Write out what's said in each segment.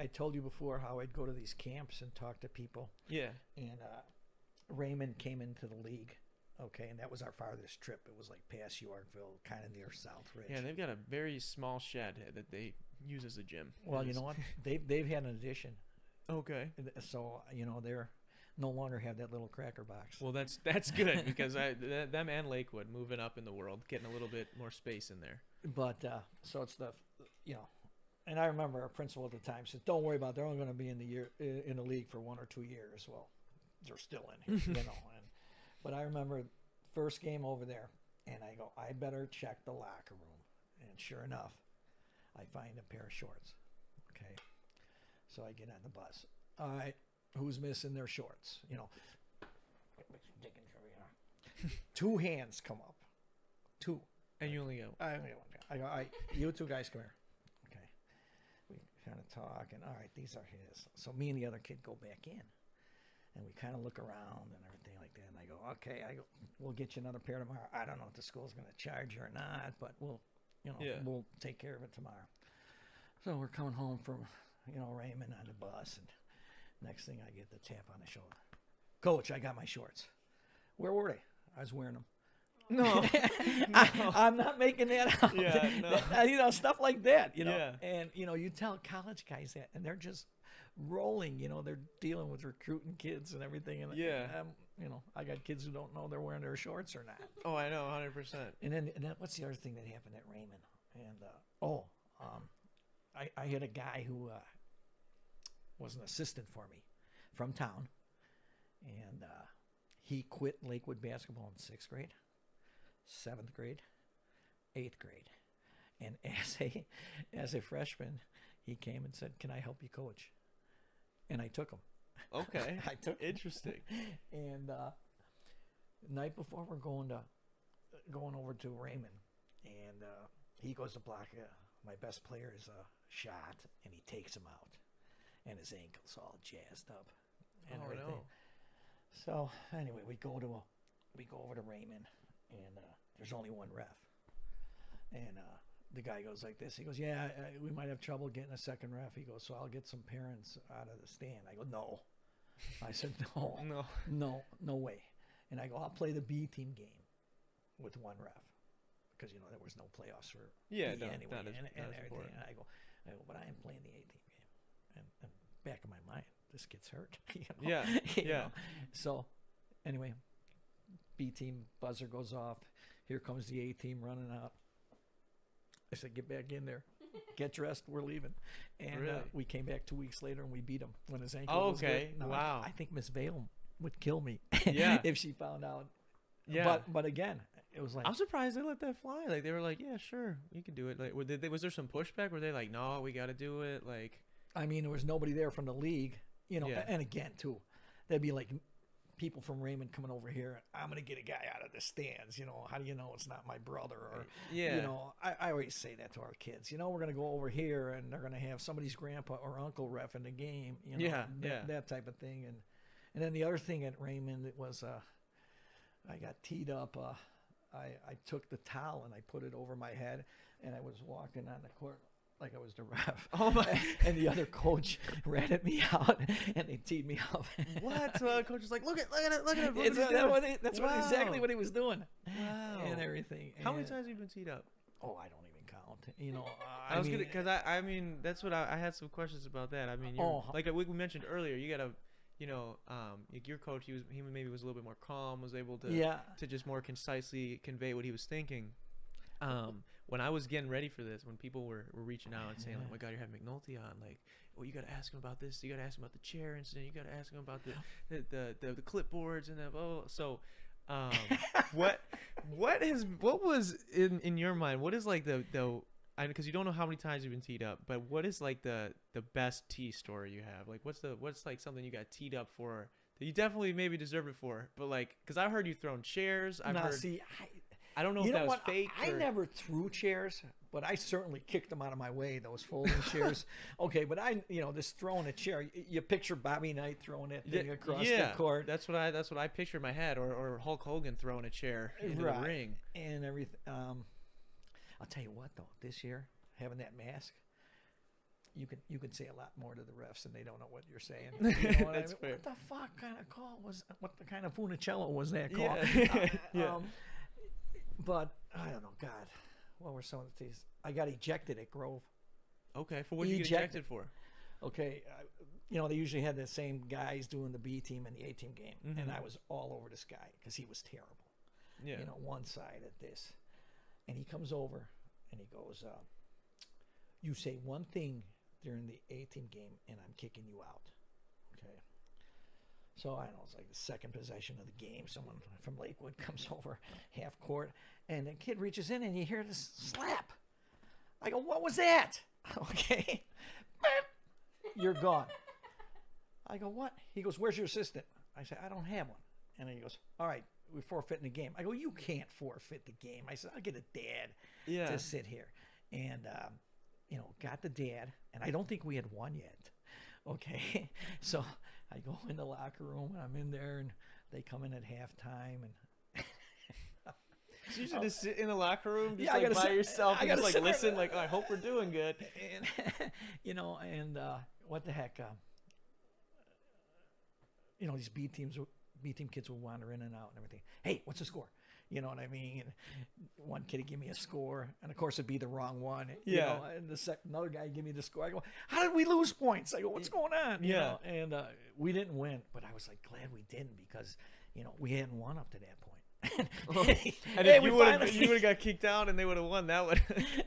I told you before how I'd go to these camps and talk to people. Yeah. And Raymond came into the league. Okay, and that was our farthest trip. It was like past Yorkville, kind of near Southridge. Yeah, they've got a very small shed that they use as a gym. Well, you know what? They've had an addition. Okay. So, they're no longer have that little cracker box. Well, that's good because them and Lakewood moving up in the world, getting a little bit more space in there. But so it's and I remember our principal at the time said, "Don't worry about it. They're only going to be in the league for 1 or 2 years." Well, they're still in here, But I remember first game over there, and I go, I better check the locker room. And sure enough, I find a pair of shorts. Okay. So I get on the bus. All right, who's missing their shorts? Digging through here. 2 hands come up. 2. And you only go. I only got 1 guy. I go, all right, you 2 guys come here. Okay. We kind of talk, and all right, these are his. So me and the other kid go back in. And we kind of look around and everything like that. And I go, okay, we'll get you another pair tomorrow. I don't know if the school's going to charge you or not, but we'll we'll take care of it tomorrow. So we're coming home from, Raymond on the bus. And next thing I get the tap on the shoulder. Coach, I got my shorts. Where were they? I was wearing them. No. I'm not making that up. Yeah, no. Stuff like that, Yeah. And, you tell college guys that, and they're just rolling, they're dealing with recruiting kids and everything. And, Yeah. I got kids who don't know they're wearing their shorts or not. Oh, I know, 100%. And then what's the other thing that happened at Raymond? And, I had a guy who was an assistant for me from town. And he quit Lakewood basketball in 6th grade, 7th grade, 8th grade. And as a freshman, he came and said, "Can I help you coach?" And I took him. Okay. I took him. Interesting. And the night before we're going over to Raymond, and he goes to block my best player's shot, and he takes him out, and his ankle's all jazzed up and everything. No. So anyway, we go over to Raymond, and there's only one ref, and the guy goes like this. He goes, "Yeah, we might have trouble getting a second ref." He goes, "So I'll get some parents out of the stand." I go, "No." I said, no way. And I go, "I'll play the B team game with one ref because there was no playoffs for B anyway and everything." And I go, "But I am playing the A team game." And back in my mind, this gets hurt. Yeah. So anyway, B team buzzer goes off. Here comes the A team running out. I said, "Get back in there. Get dressed. We're leaving." And Really? We came back 2 weeks later, and we beat him when his ankle was okay. good. No, Wow. I think Miss Vale would kill me Yeah. if she found out. Yeah. But again, it was like, I'm surprised they let that fly. Like, they were like, "Yeah, sure, you can do it." Like, was there some pushback? Were they like, "No, we got to do it"? Like, I mean, there was nobody there from the league, Yeah. And again, too, there'd be like people from Raymond coming over here. "I'm going to get a guy out of the stands. How do you know it's not my brother?" Or, Yeah. I always say that to our kids. We're going to go over here and they're going to have somebody's grandpa or uncle ref in the game. That type of thing. And then the other thing at Raymond, it was I got teed up. I took the towel and I put it over my head, and I was walking on the court like I was the ref. Oh my! And the other coach ran at me out, and they teed me up. What? Coach was like, look at it. That's exactly what he was doing. Wow. And everything. How many times have you been teed up? Oh, I don't even count. I was gonna, because I mean, that's what I had some questions about that. I mean, like we mentioned earlier, you gotta, your coach, he maybe was a little bit more calm, was able to just more concisely convey what he was thinking. When I was getting ready for this, when people were reaching out and saying, "Oh my God, you're having McNulty on," like, "Well, you got to ask him about this. You got to ask him about the chair incident. You got to ask him about the clipboards and so." What was in your mind? What is like the because you don't know how many times you've been teed up, but what is like the best tee story you have? Like, what's like something you got teed up for that you definitely maybe deserve it for, but like, because I've heard you thrown chairs. I don't know if that was fake. I never threw chairs, but I certainly kicked them out of my way, those folding chairs. Okay, but just throwing a chair. You picture Bobby Knight throwing that thing across the court. That's what I picture in my head, or Hulk Hogan throwing a chair into the ring. And everything. I'll tell you what, though, this year, having that mask, you could say a lot more to the refs and they don't know what you're saying. You know what That's fair. What the fuck kind of call was? What the kind of funicello was that call? Yeah. But I don't know. God, what were some of these? I got ejected at Grove. Okay, for what did you get ejected for? Okay, they usually had the same guys doing the B team and the A team game, and I was all over this guy because he was terrible. Yeah. One side at this, and he comes over and he goes, "You say one thing during the A team game, and I'm kicking you out." Okay. So I don't know, it's like the second possession of the game. Someone from Lakewood comes over half court, and the kid reaches in, and you hear this slap. I go, "What was that?" Okay. "You're gone." I go, "What?" He goes, "Where's your assistant?" I said, "I don't have one." And he goes, "All right, we're forfeiting the game." I go, "You can't forfeit the game." I said, "I'll get a dad to sit here." And, got the dad, and I don't think we had won yet. Okay. So I go in the locker room, and I'm in there, and they come in at halftime, and so you should just sit in the locker room, just by yourself, and just listen, oh, I hope we're doing good. And, what the heck, these B team kids will wander in and out and everything. "Hey, what's the score?" You know what I mean? And one kid would give me a score, and of course it'd be the wrong one. And another guy would give me the score. I go, "How did we lose points?" I go, "What's going on?" And we didn't win, but I was like glad we didn't because we hadn't won up to that point. And if you would have got kicked out and they would have won, that would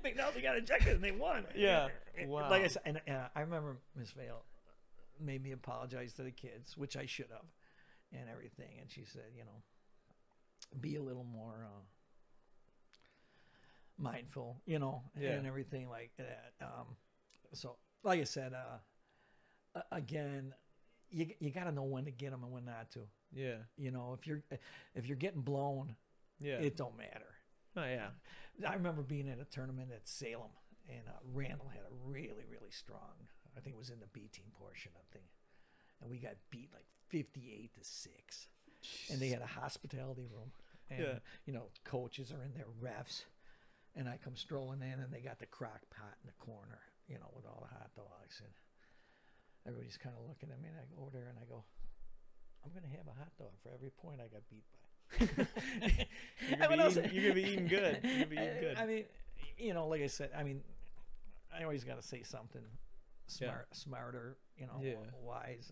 McNulty got ejected and they won. Yeah. Wow. Like I said, and I remember Miss Vale made me apologize to the kids, which I should have, and everything. And she said, be a little more mindful, and everything like that. So, like I said, again, you got to know when to get them and when not to. Yeah. If you're getting blown, it don't matter. Oh yeah. I remember being at a tournament at Salem, and Randall had a really, really strong. I think it was in the B team portion of the, and we got beat like 58-6, and they had a hospitality room, and coaches are in there, refs, and I come strolling in, and they got the crock pot in the corner, with all the hot dogs, and everybody's kind of looking at me, and I go over there and I go, "I'm going to have a hot dog for every point I got beat by." You're going to be eating good. You're going to be eating good. I mean, like I said, I always got to say something smarter, wise.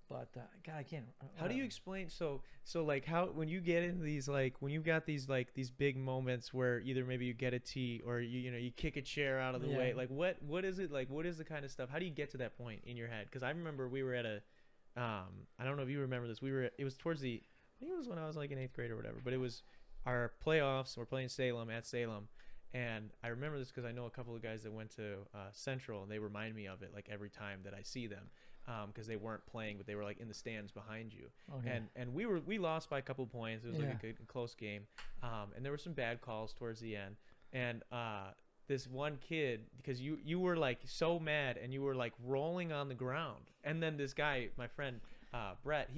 But God, I can't. How do you explain? So like how when you get into these when you've got these these big moments where either maybe you get a tee or you kick a chair out of the way, what is it like? What is the kind of stuff? How do you get to that point in your head? Because I remember we were at a I don't know if you remember this. It was towards I think it was when I was like in 8th grade or whatever. But it was our playoffs. We're playing Salem at Salem. And I remember this because I know a couple of guys that went to Central, and they remind me of it like every time that I see them, because they weren't playing, but they were like in the stands behind you. Okay. And we lost by a couple of points. It was like a good close game, and there were some bad calls towards the end. And this one kid, because you were like so mad and you were like rolling on the ground, and then this guy, my friend Brett,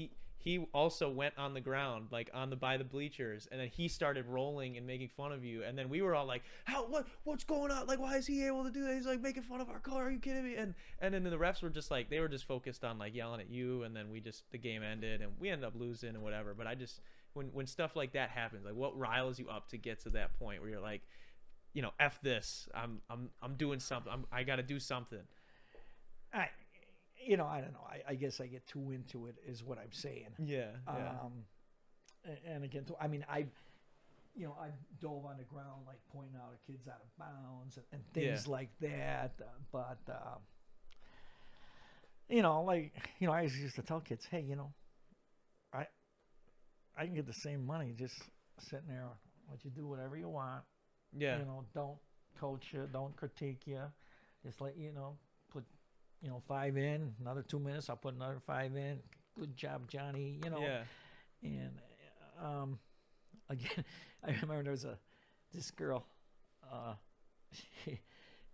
he also went on the ground, like by the bleachers, and then he started rolling and making fun of you. And then we were all like, what's going on? Like, why is he able to do that? He's like making fun of our car. Are you kidding me? And then the refs were just like, they were just focused on like yelling at you. And then the game ended and we ended up losing and whatever. But I just, when stuff like that happens, like what riles you up to get to that point where you're like, F this, I'm doing something. I got to do something. I don't know. I guess I get too into it, is what I'm saying. Yeah. And again, I dove on the ground, like pointing out a kid's out of bounds and things like that. But I used to tell kids, hey, I can get the same money just sitting there, let you do whatever you want. Yeah. Don't coach you, don't critique you, just let put 5 in, another 2 minutes, I'll put another 5 in. Good job, Johnny. Yeah. And again, I remember there was this girl.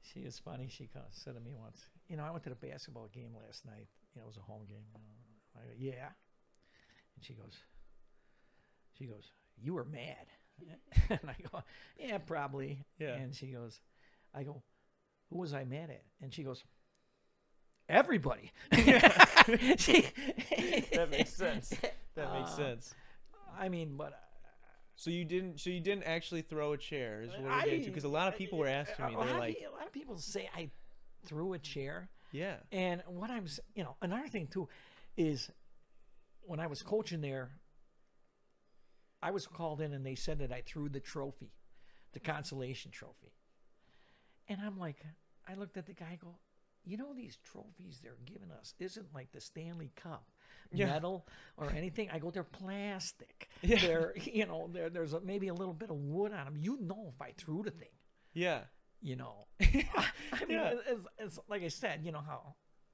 She was funny. She said to me once, I went to the basketball game last night. It was a home game. I go, yeah. And she goes, you were mad. And I go, yeah, probably. Yeah. And she goes, I go, who was I mad at? And she goes, everybody. That makes sense. That makes sense. I mean, but so you didn't actually throw a chair, is what we're getting to, because a lot of people were asking me. They're like, a lot of people say I threw a chair. Yeah. And what another thing too is when I was coaching there, I was called in and they said that I threw the trophy, the consolation trophy. And I'm like, I looked at the guy, go, these trophies they're giving us isn't like the Stanley Cup metal or anything. I go, they're plastic. Yeah. They're, there's maybe a little bit of wood on them. If I threw the thing. Yeah. I mean, it's like I said,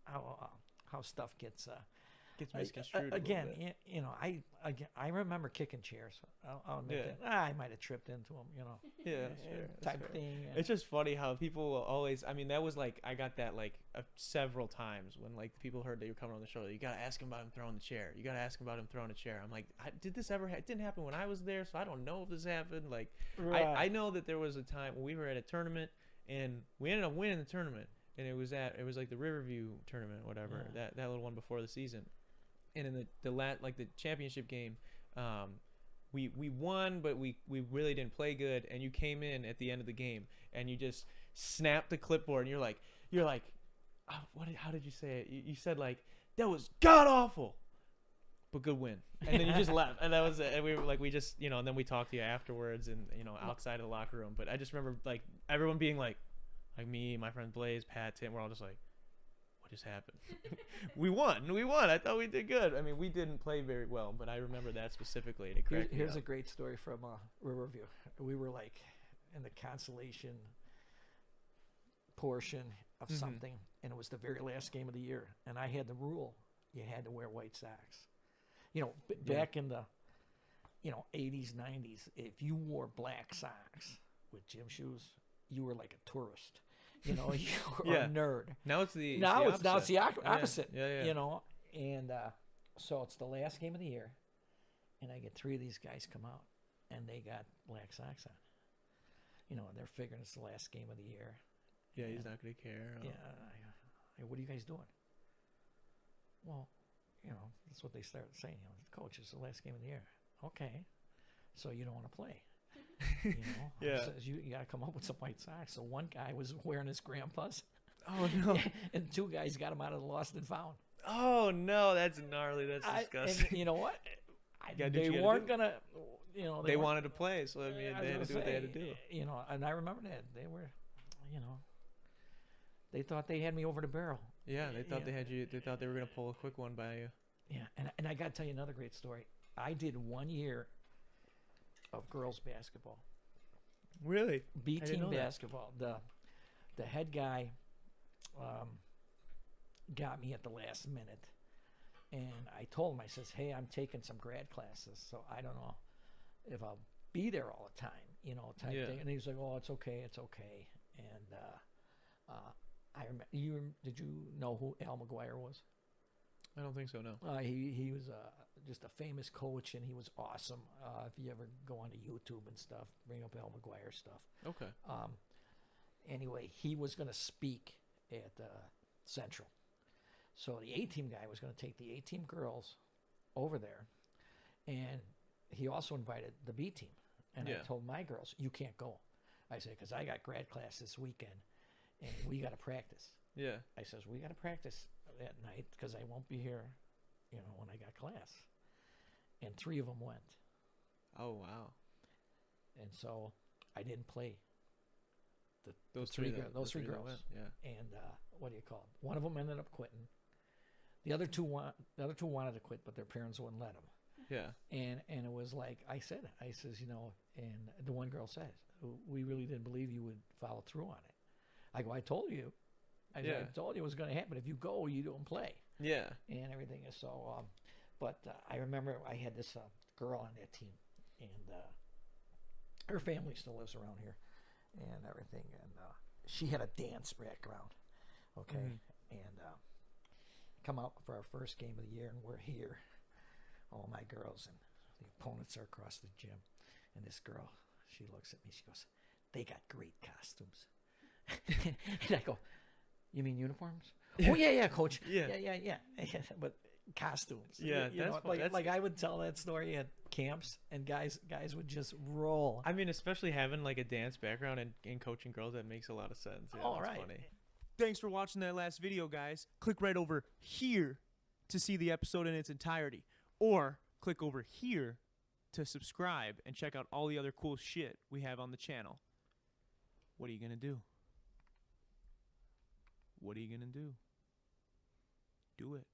how stuff gets misconstrued. Again, I remember kicking chairs. I'll admit that. I might have tripped into them, Yeah, type thing. It's just funny how people will always. I mean, that was like I got that like several times when like people heard that you were coming on the show. You gotta ask him about him throwing the chair. You gotta ask him about him throwing a chair. I'm like, did this ever? It didn't happen when I was there, so I don't know if this happened. Like, right. I know that there was a time when we were at a tournament and we ended up winning the tournament, and it was like the Riverview tournament, whatever, that little one before the season. And in the championship game, we won, but we really didn't play good. And you came in at the end of the game and you just snapped the clipboard. And you're like, oh, how did you say it? You said like, that was god awful, but good win. And then you just left, and that was it. And we were like, and then we talked to you afterwards, and outside of the locker room. But I just remember like everyone being like me, my friend Blaze, Pat, Tim, we're all just like, just happened. we won. I thought we did good. I mean, we didn't play very well, but I remember that specifically. And here's a great story from Riverview. We were like in the consolation portion of something, and it was the very last game of the year. And I had the rule: you had to wear white socks. Back in the 80s, 90s, if you wore black socks with gym shoes, you were like a tourist. You were a nerd. Now it's the opposite. Yeah. And so it's the last game of the year, and I get 3 of these guys come out, and they got black socks on. And they're figuring it's the last game of the year. Yeah, he's not gonna care. Yeah. What are you guys doing? Well, that's what they start saying. Coach, it's the last game of the year. Okay, so you don't want to play. You got to come up with some white socks. So one guy was wearing his grandpa's. Oh no! And 2 guys got him out of the lost and found. Oh no, that's gnarly. That's disgusting. And you know what? They weren't gonna. They wanted to play, so I mean, they had to do what they had to do. And I remember that they were, they thought they had me over the barrel. Yeah, they thought they had you. They thought they were gonna pull a quick one by you. Yeah, and I got to tell you another great story. I did 1 year of girls basketball. Really? B team basketball. The head guy got me at the last minute, and I told him, I says, hey, I'm taking some grad classes, so I don't know if I'll be there all the time, type thing. And he was like, oh, it's okay. And I remember, did you know who Al McGuire was? I don't think so, no. He was just a famous coach, and he was awesome. If you ever go onto YouTube and stuff, bring up Al McGuire stuff. Okay. Anyway, he was going to speak at Central. So the A-team guy was going to take the A-team girls over there, and he also invited the B team. And I told my girls, you can't go. I said, because I got grad class this weekend, and we got to practice. Yeah. I says, we got to practice that night because I won't be here, when I got class. And 3 of them went. Oh, wow. And so I didn't play those three girls. Went, yeah. And what do you call it? One of them ended up quitting. The other two wanted to quit, but their parents wouldn't let them. Yeah. And it was like I says, and the one girl says, we really didn't believe you would follow through on it. I go, I told you. I told you it was going to happen. If you go, you don't play. Yeah. And everything is so. But I remember I had this girl on that team, and her family still lives around here, and everything. And she had a dance background. Okay. And come out for our first game of the year, and we're here, all my girls, and the opponents are across the gym. And this girl, she looks at me. She goes, "They got great costumes." And I go, you mean uniforms? Oh, yeah, coach. Yeah. But costumes. Yeah, that's like I would tell that story at camps, and guys would just roll. I mean, especially having like a dance background and coaching girls, that makes a lot of sense. Yeah, all right. Funny. Thanks for watching that last video, guys. Click right over here to see the episode in its entirety, or click over here to subscribe and check out all the other cool shit we have on the channel. What are you gonna do? What are you gonna do? Do it.